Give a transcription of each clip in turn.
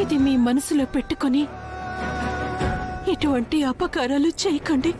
ఇది మీ మనసులో పెట్టుకొని ఇటువంటి అపకారాలు చేయకండి.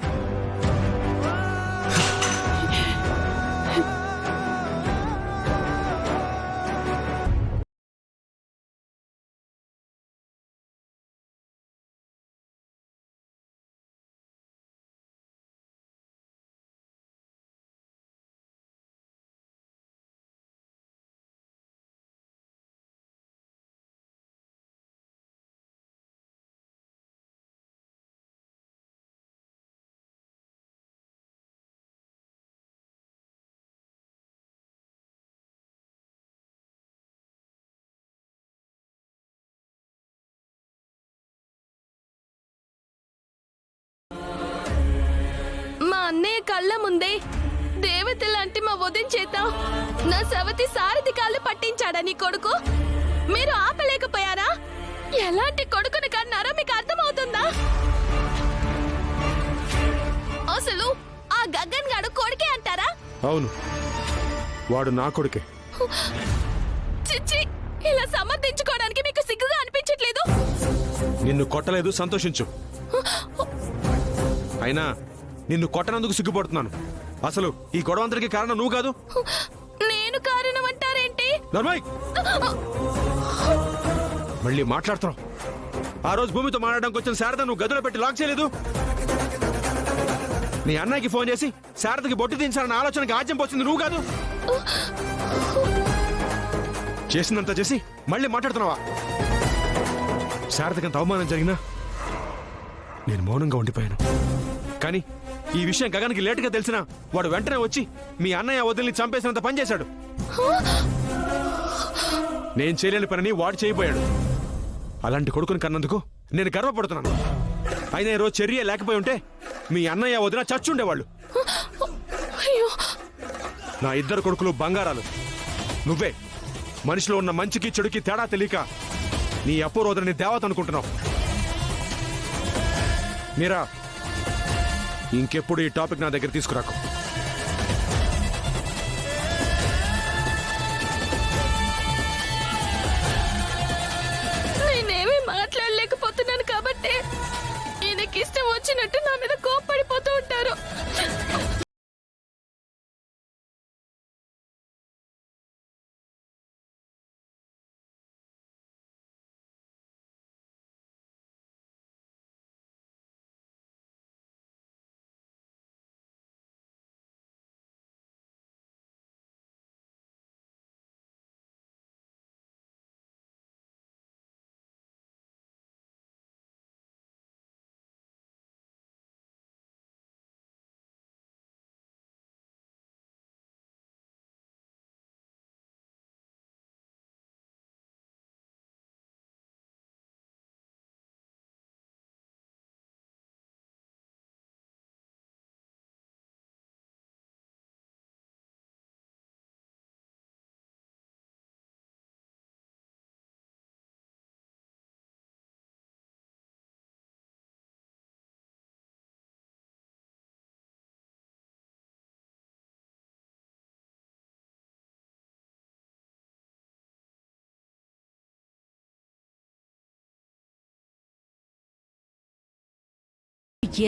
అన్నయ్య కళ్ళ ముందే దేవతలాంటి మా వదిన చేత నా సవతి సారథి కాళ్ళు పట్టించాడని కొడుకు. మీరు ఆపలేకపోయారా? ఎలాంటి కొడుకుని కన్నారో మీకు అర్థమవుతుందా? అసలు ఆ గగన్ గాడు కొడుకే అంటారా? అవును, వాడు నా కొడుకే. చిచ్చి, ఇలా సమర్థించుకోవడానికి మీకు సిగ్గుగా అనిపించట్లేదు? నిన్ను కొట్టలేదు, సంతోషించు. అయినా నిన్ను కొట్టనందుకు సిగ్గుపడుతున్నాను. అసలు ఈ గొడవంతరికి కారణం నువ్వు కాదు. నేను కారణం అంటారేంటి? మళ్ళీ మాట్లాడుతున్నావు. ఆ రోజు భూమితో మాట్లాడడానికి వచ్చిన శారద నువ్వు గదిలో పెట్టి లాక్ చేయలేదు. నీ అన్నయ్యకి ఫోన్ చేసి శారదకి బొట్టు దించాలన్న ఆలోచనకి ఆజ్యం పోసింది నువ్వు కాదు. చేసినంత చేసి మళ్ళీ మాట్లాడుతున్నావా? శారదకంత అవమానం జరిగినా నేను మౌనంగా ఉండిపోయాను. కానీ ఈ విషయం గగన్కి లేటుగా తెలిసినా వాడు వెంటనే వచ్చి మీ అన్నయ్య వదిలిని చంపేసినంత పనిచేశాడు. నేను చేయలేని పనిని వాడు చేయబోయాడు. అలాంటి కొడుకుని కన్నందుకు నేను గర్వపడుతున్నాను. అయినా ఈ రోజు చర్య లేకపోయి ఉంటే మీ అన్నయ్య వదిన చచ్చుండేవాళ్ళు. నా ఇద్దరు కొడుకులు బంగారాలు. నువ్వే మనిషిలో ఉన్న మంచికి చెడుకి తేడా తెలియక నీ అపూర్వదని దేవత అనుకుంటున్నావు. మీరా, ఇంకెప్పుడు ఈ టాపిక్ నా దగ్గర తీసుకురాకు. నేనేమీ మాట్లాడలేకపోతున్నాను కాబట్టి ఈయనకి ఇష్టం వచ్చినట్టు నా మీద కోప్పడిపోతూ ఉంటారు.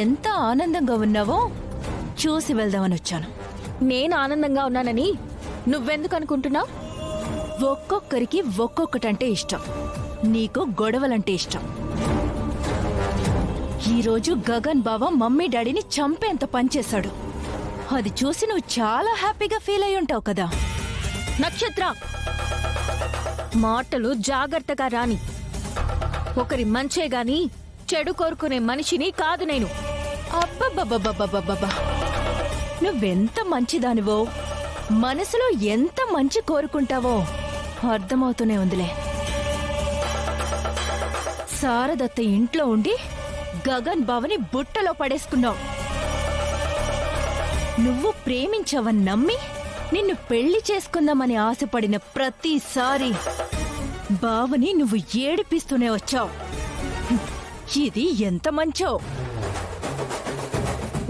ఎంత ఆనందంగా ఉన్నావో చూసి వెళ్దామని వచ్చాను. నేను ఆనందంగా ఉన్నానని నువ్వెందుకు అనుకుంటున్నావు? ఒక్కొక్కరికి ఒక్కొక్కటంటే ఇష్టం. నీకు గొడవలంటే ఇష్టం. ఈరోజు గగన్ బావ మమ్మీ డాడీని చంపేంత పనిచేశాడు. అది చూసి నువ్వు చాలా హ్యాపీగా ఫీల్ అయి ఉంటావు కదా. నక్షత్ర, మాటలు జాగ్రత్తగా రాని. ఒకరి మంచే గాని చెడు కోరుకునే మనిషిని కాదు నేను. అబ్బబ్బబ్బబ్బబ్బబ్బబ్బా, నువ్వెంత మంచిదానివో, మనసులో ఎంత మంచి కోరుకుంటావో అర్థమవుతూనే ఉందిలే. శారదత్త ఇంట్లో ఉండి గగన్ బావని బుట్టలో పడేసుకున్నావు. నువ్వు ప్రేమించావని నమ్మి నిన్ను పెళ్లి చేసుకుందామని ఆశపడిన ప్రతిసారి బావని నువ్వు ఏడిపిస్తూనే వచ్చావు. ఇది ఎంత మంచో.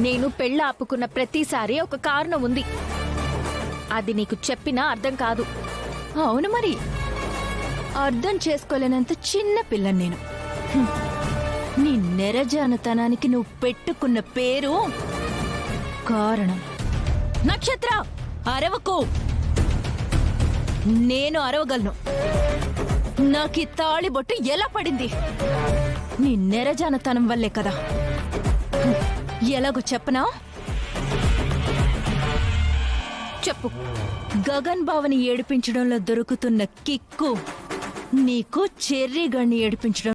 నేను పెళ్ళ ఆపుకున్న ప్రతిసారి ఒక కారణం ఉంది. అది నీకు చెప్పినా అర్థం కాదు. అవును మరి, అర్థం చేసుకోలేనంత చిన్న పిల్లని నేను. హ్మ్. నీ నెరజానతనానికి నువ్వు పెట్టుకున్న పేరు కారణం. నక్షత్ర, అరవకు. నేను అరవగలను. నాకు ఈ తాళిబొట్టు ఎలా పడింది? నీ నెరజానతనం వల్లే కదా. హ్మ్. ఎలాగో చెప్పనా? చెప్పు. గగన్ బావని ఏడిపించడంలో దొరుకుతున్న కిక్కు నీకు చెర్రీ గణ్ణి ఏడిపించడం